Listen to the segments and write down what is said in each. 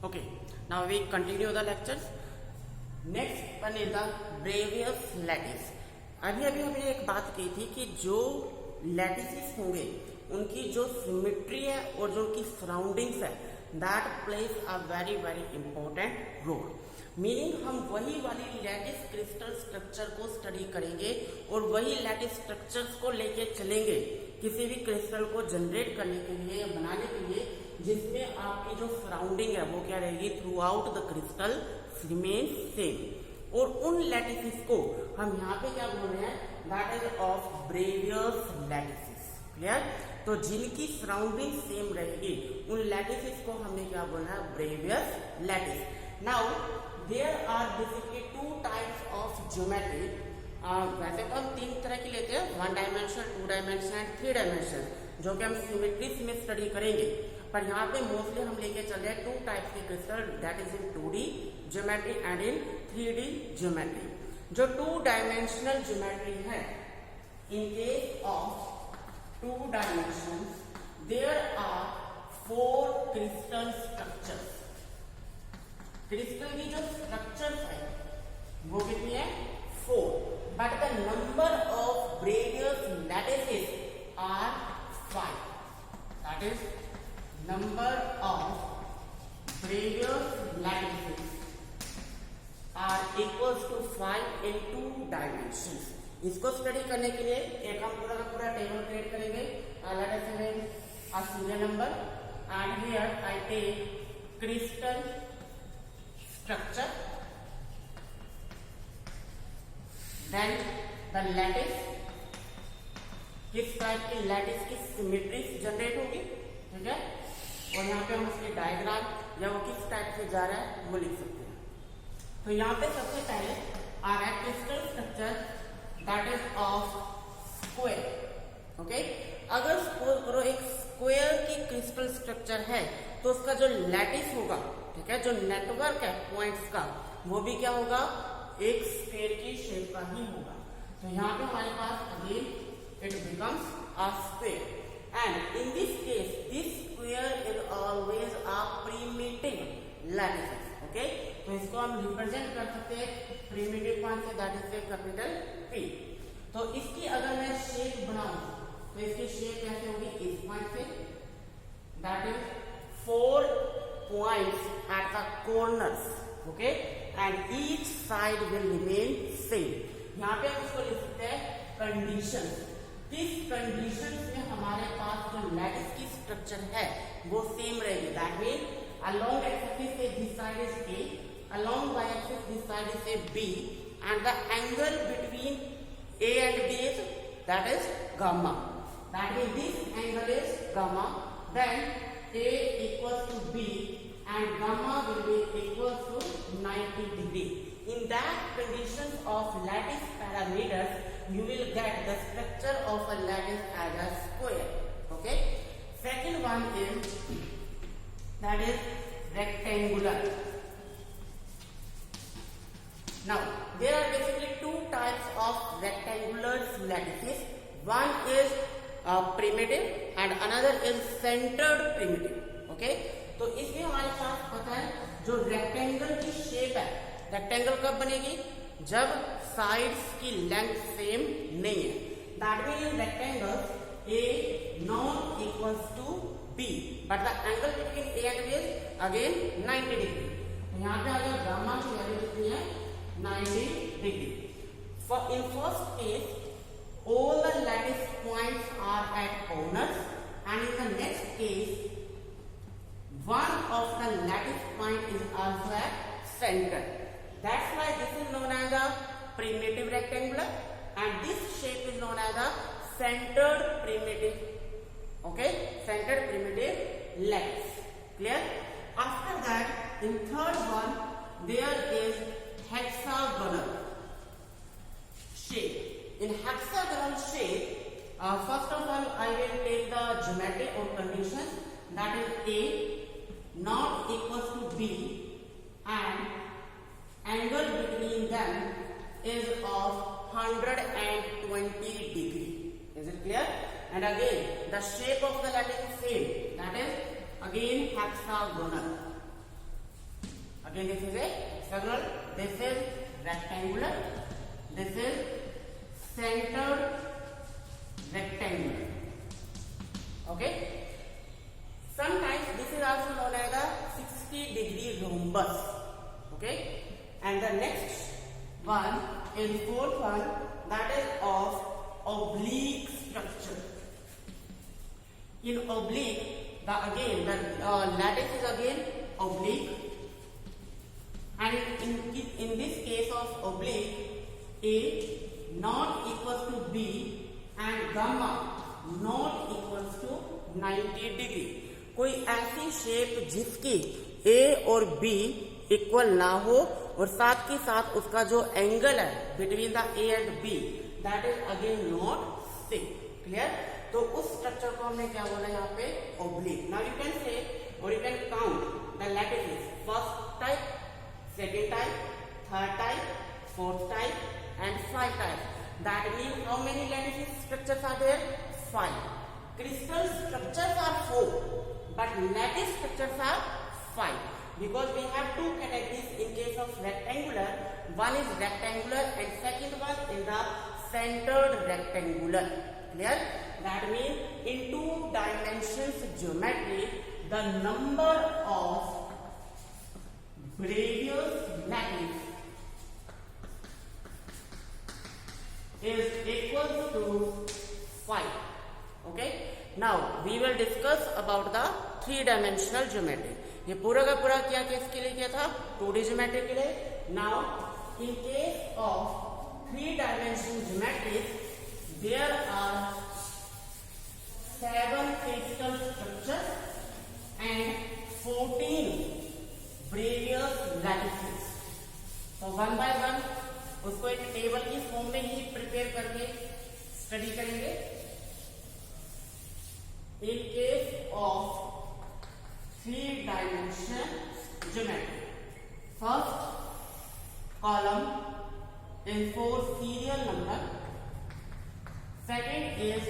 Okay, now we continue the lectures. Next one is the Bravais lattice. अभी हमने एक बात की थी कि जो लैटिसेस होंगे उनकी जो सिमेट्री है और जो उनकी सराउंडिंग्स है that place a very very important role. Meaning हम वही वाली लैटिस क्रिस्टल स्ट्रक्चर को स्टडी करेंगे और वही लैटिस स्ट्रक्चर्स को लेके चलेंगे किसी भी क्रिस्टल को जनरेट करने के लिए या बनाने के लिए जिसमें आपकी जो सराउंडिंग है वो क्या रहेगी through out the crystal remain same. और उन लैटिसेस को हम यहाँ पे क्या बोल रहे हैं that is of Bravais lattices. Clear. तो जिनकी सराउंडिंग सेम रहेगी उन लैटिसेस को हमने क्या बोलना है Bravais lattice. Now there are basically two types of geometry. वैसे तो हम तीन तरह की लेते हैं, 1 डायमेंशन, 2 डायमेंशन एंड 3 डायमेंशन, जो कि हम सिमेट्रीज में स्टडी करेंगे. पर यहाँ पे मोस्टली हम लेके चल रहे हैं 2 टाइप्स के crystal that is in 2D geometry and in 3D geometry. जो 2 डायमेंशनल ज्योमेट्री है in case of 2 dimensions there are 4 crystal structures. Crystal की जो स्ट्रक्चर्स है वो कितनी है 4, but the number of Bravais lattices are 5. That is number of Bravais lattices are equals to 5 in 2 dimensions. इसको study करने के लिए एक हम पूरा का पूरा टेबल क्रिएट करेंगे. Let us take a serial number and here I take crystal structure, then the lattice. किस टाइप की लैटिस की सिमेट्री जनरेट होगी, ठीक है. और यहाँ पे हम उसके डायग्राम या वो किस टाइप से जा रहा है वो लिख सकते हैं. तो यहाँ पे सबसे पहले आ रहा है crystal structure that is of square. Okay. अगर सपोज करो एक स्क्वायर की क्रिस्टल स्ट्रक्चर है तो उसका जो लैटिस होगा, ठीक है, जो नेटवर्क है पॉइंट्स का वो भी क्या होगा एक स्फीयर की शेप का ही होगा. तो यहाँ पे हमारे पास again it becomes a square. And in this case, this square is always a primitive lattice. Okay? तो इसको हम रिप्रेजेंट कर सकते हैं प्रीमिटिव पॉइंट से, दैट इज कैपिटल P. तो इसकी अगर मैं शेप बनाऊं तो इसकी शेप कैसे होगी इस पॉइंट से, that is 4 points at the corners. Okay? And each side will remain same. यहाँ पे हम इसको लिख सकते हैं कंडीशन. इस कंडीशन में हमारे पास जो लैटिस की स्ट्रक्चर है वो सेम रहेगी. That mean along X axis say this side is A, along Y axis this side is say B, and the angle between A and B is that is gamma. That mean this angle is gamma. Then A equals to B and gamma will be equals to 90 degree. In that condition of lattice parameters, you will get the structure of a lattice as a square. Okay. Second one is that is rectangular. Now there are basically 2 types of rectangular lattices. One is primitive and another is centered primitive. Okay. तो इसमें हमारे पास पता है जो rectangle की shape है, rectangle कब बनेगी जब साइड्स की लेंथ सेम नहीं है. That mean rectangle a not equals to b but the angle between a and b is again 90 degree. यहाँ पे अगर गामा की वैल्यू कितनी है 90 degree. For in first case all the lattice points are at corners and in the next case one of the lattice point is also at center. That's why this is known as a primitive rectangular and this shape is known as a centered primitive. Okay, centered primitive lattice. Clear? After that, in third one, there is hexagonal shape. In hexagonal shape, first of all, I will take the geometry or condition that is A not equals to B and angle between them is of 120 degree. Is it clear? And again the shape of the lattice is same, that is again hexagonal. Again, this is a hexagonal, this is rectangular, this is centered rectangular. Okay. Sometimes this is also known as a 60-degree rhombus. Okay. And the next one is fourth one, that is of oblique structure. In oblique, the lattice is again oblique, and in this case of oblique, A not equals to B and gamma not equals to 90 degree. कोई ऐसी shape जिसकी A और B equal ना हो और साथ के साथ उसका जो एंगल है between the A and B that is again not same. Clear? तो उस स्ट्रक्चर को हमने क्या बोला यहाँ पे? Oblique. Now you can say और you can count the lattices. First type, second type, third type, fourth type and 5 types. That means how many lattice structures are there? 5. Crystal structures are 4, but lattice structures are 5. Because we have two categories in case of rectangular. One is rectangular and second one is the centered rectangular. Clear? That means in 2 dimensions geometry, the number of various lattice is equal to 5. Okay. Now we will discuss about the 3-dimensional geometry. ये पूरा का पूरा क्या case के लिए किया था? 2D geometry के लिए. Now in case of 3-dimensional geometry, there are 7 crystal structures and 14 various lattices. So one by one उसको एक टेबल की फॉर्म में ही प्रिपेयर करके स्टडी करेंगे. इन case of 3-dimensional geometry, first column in 4 serial number, second is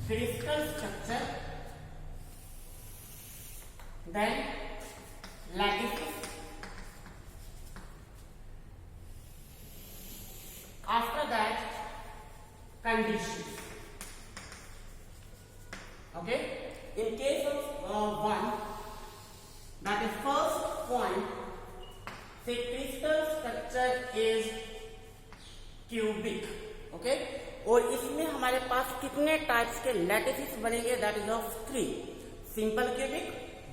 crystal structure, then lattices, after that conditions. Okay. In case of one, that is first point, the crystal structure is cubic. Okay. और इसमें हमारे पास कितने types के lattices बनेंगे? That is of 3. Simple cubic,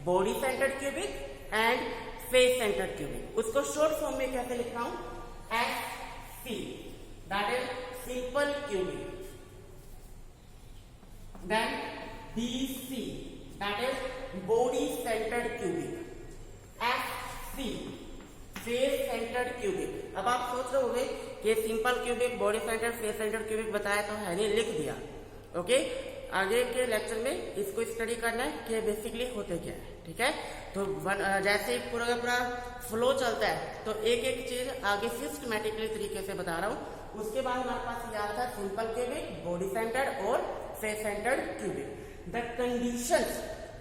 body centred cubic and face centred cubic. उसको short form में कैसे लिख रहा हूं? SC. That is simple cubic. Then BC, that is body centered cubic. FC, face centered cubic. अब आप सोच रहे होंगे कि simple cubic, body centred, face centred cubic बताया तो है नहीं, लिख दिया. ओके. आगे के लेक्चर में इसको स्टडी करना है कि बेसिकली होते क्या है. ठीक है. तो जैसे पूरा का पूरा फ्लो चलता है तो एक एक चीज आगे सिस्टमैटिकली तरीके से बता रहा हूँ. उसके बाद हमारे पास ये आता है सिंपल क्यूबिक, बॉडी सेंटर्ड और face centred cubic. The conditions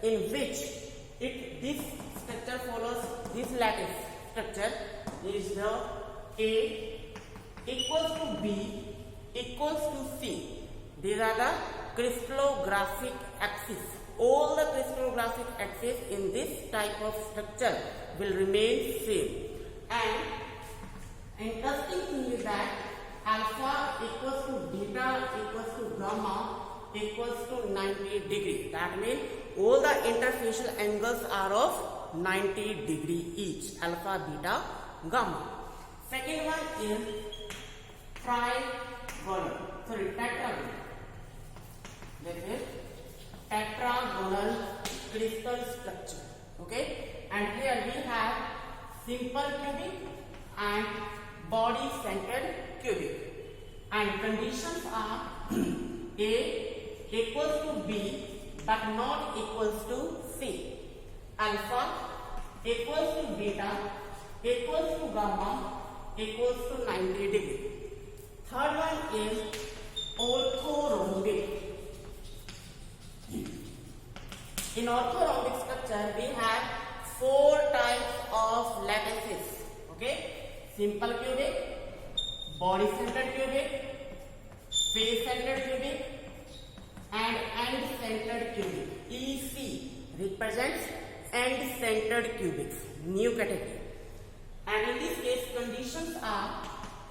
in which this structure follows this lattice structure is the A equals to B equals to C. These are the crystallographic axis. All the crystallographic axis in this type of structure will remain same. And interesting thing is that alpha equals to beta equals to gamma equals to 90 degree. That means all the interfacial angles are of 90 degree each. Alpha, beta, gamma. Second one is tetragonal. This is tetragonal crystal structure. Okay. And here we have simple cubic and body centered cubic. And conditions are A equals to B but not equals to C. Alpha equals to beta equals to gamma equals to 90 degree. Third one is orthorhombic. In orthorhombic structure we have four types of lattices. Okay, simple cubic, body centered cubic, face centered cubic, and end centered cubic. EC represents end centered cubics, new category. And in this case, conditions are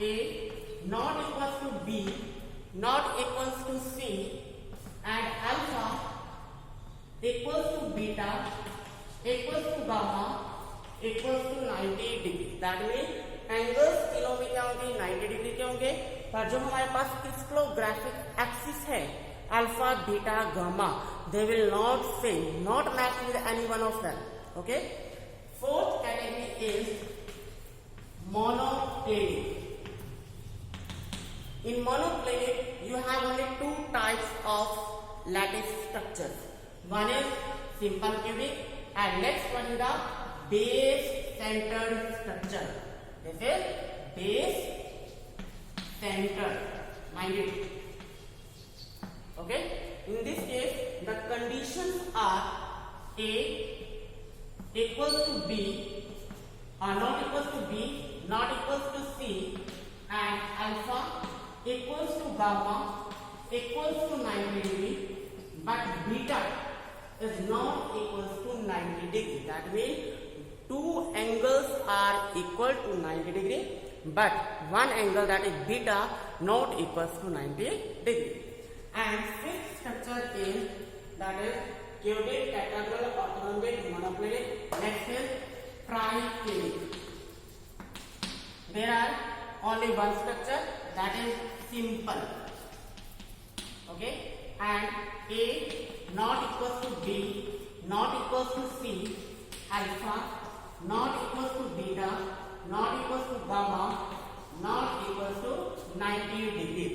A not equals to B, not equals to C, and alpha equals to beta equals to gamma equals to 90 degree. That mean angles तीनों में क्या होंगे, 90 degree के होंगे. पर जो हमारे पास crystallographic axis है, alpha beta gamma, they will not same, not match with any one of them. Okay, fourth category is monoclinic. In monoclinic, you have only two types of lattice structures. One is simple cubic, and next one is the base-centered structure. This is base-centered, 90 degree. Okay. In this case, the conditions are A equals to B, or not equals to B, not equals to C, and alpha equals to gamma equals to 90 degree, but beta is not equals to 90 degree. That means two angles are equal to 90 degree, but one angle, that is beta, not equals to 90 degree. And fifth structure is, that is cubic, tetrahedral, orthorhombic, monoclinic. Next is triclinic. There are only one structure, that is simple. Okay, and A not equals to B, not equals to C, alpha not equals to beta, not equals to gamma, not equals to 90 degree.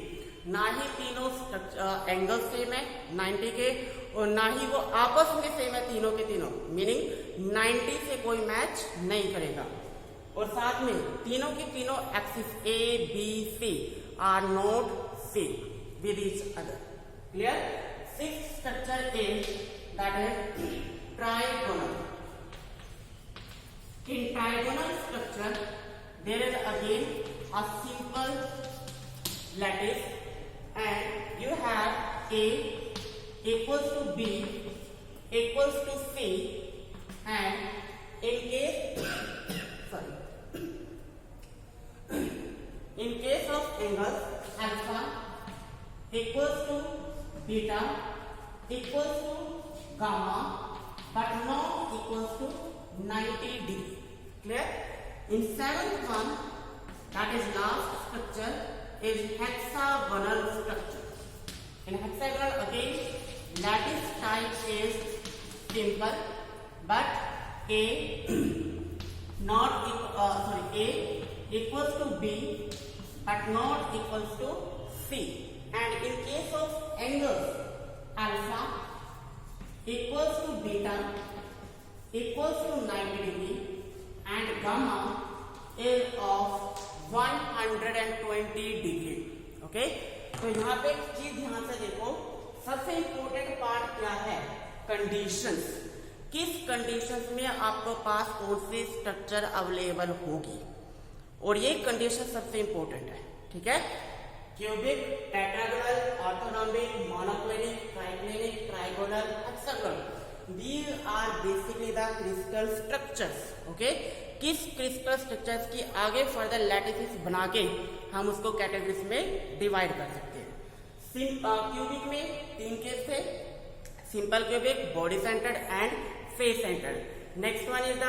ना ही तीनों angle same है 90 के, और ना ही वो आपस में same है तीनों के तीनों, मीनिंग 90 से कोई मैच नहीं करेगा. और साथ में तीनों की तीनों axis A, B, C are not same with each other. Clear? Sixth structure is, that is trigonal. In trigonal structure there is again a simple lattice, and you have A equals to B equals to C, and in case in case of angles, alpha equals to beta equals to gamma, but not equals to 90 degree. Clear? In seventh one, that is last structure, is hexagonal structure. In hexagonal, again lattice type is simple, but A equals to B, but not equals to C. And in case of angles, alpha equals to beta equals to 90 degree, and gamma is of 120 degree. Okay, तो यहाँ पे एक चीज ध्यान से देखो, सबसे important part क्या है, कंडीशंस. किस कंडीशंस में आपको पास कौन सी स्ट्रक्चर अवेलेबल होगी, और ये कंडीशन सबसे इंपॉर्टेंट है. ठीक है, cubic, tetragonal, orthorhombic, monoclinic, triclinic, trigonal, hexagonal, these are basically the crystal structures. Okay, किस क्रिस्टल स्ट्रक्चर्स की आगे फर्दर लैटिसेस बना के हम उसको कैटेगरीज में डिवाइड कर सकते हैं. क्यूबिक में तीन केस थे, simple cubic, body centred and face centred. Next one is the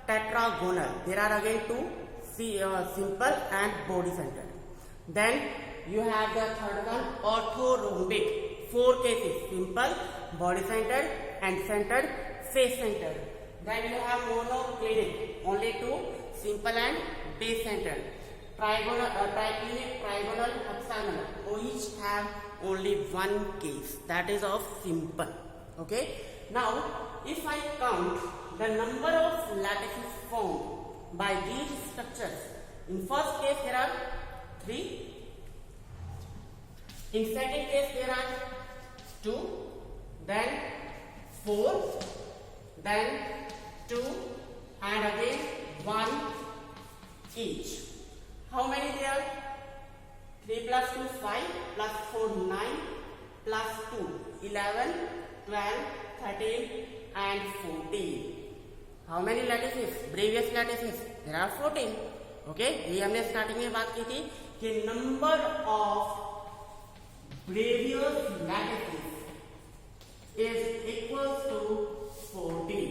tetragonal. There are again two, simple and body centered. Then you have the third one, orthorhombic. Four cases: simple, body centered, end centered, face centered. Then you have monoclinic, only two, simple and base centered. Trigonal, triclinic, trigonal, hexagonal, each have only one case, that is of simple. Okay, now if I count the number of lattices formed by these structures, in first case there are 3, in second case there are 2, then 4, then 2, and again 1 each. How many there? 3 plus 2 5 plus 4 9 plus 2 11 12 13 and 14. How many lattices? Previous lattices there are 14. Okay, ये हमने starting में बात की थी कि number of Bravais lattices is equals to 14.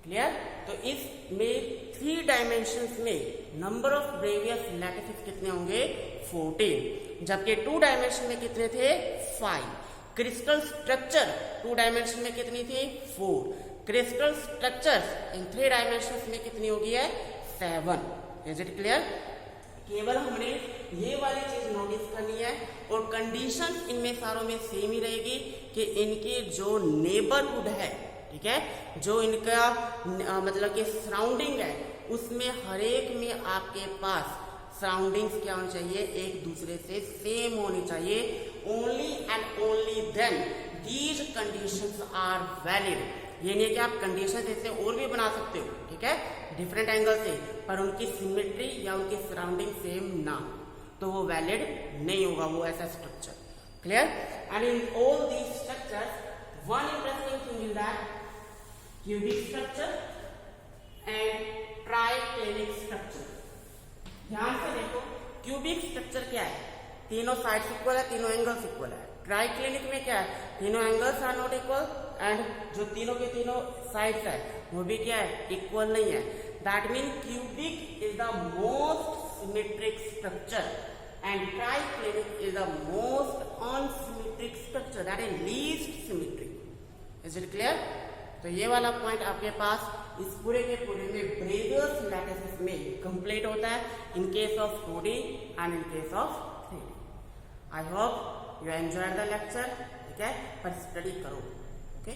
Clear? तो इसमें 3 dimensions में नंबर ऑफ ब्रेवियस लैटिसेस कितने होंगे? 14. जबकि 2 डायमेंशन में कितने थे? 5. क्रिस्टल स्ट्रक्चर 2 डायमेंशन में कितनी थी? 4. क्रिस्टल स्ट्रक्चर्स इन 3 डायमेंशंस में कितनी होगी है? 7. Is it clear? केवल हमने ये वाली चीज नोटिस करनी है और कंडीशन इनमें सारों में सेम ही रहेगी कि इनके जो नेबरहुड है, ठीक है, जो इनका मतलब कि सराउंडिंग है, उसमें हर एक में आपके पास सराउंडिंग्स क्या होनी चाहिए? एक दूसरे से सेम होनी चाहिए. Only and only then these conditions are valid. ये नहीं कि आप कंडीशन जैसे और भी बना सकते हो, ठीक है, डिफरेंट एंगल से, पर उनकी सिमेट्री या उनकी सराउंडिंग सेम ना, तो वो वैलिड नहीं होगा वो ऐसा structure. Clear? And in all these structures one interesting thing is that cubic structure and triclinic structure. ध्यान से देखो, क्यूबिक स्ट्रक्चर क्या है? तीनों साइड्स इक्वल है, तीनों एंगल्स इक्वल है. ट्राइक्लिनिक में क्या है? तीनों angles are not equal and जो तीनों के तीनों साइड्स है वो भी क्या है? इक्वल नहीं है. That mean cubic is the most symmetric structure and triclinic is the most unsymmetric structure, that is least symmetric. Is it clear? तो ये वाला पॉइंट आपके पास इस पूरे के पूरे में ब्रेवियस लैटिसेस में कंप्लीट होता है in case of 2D and in case of 3D. I hope you enjoyed the lecture. ठीक है, पर स्टडी करो. ओके.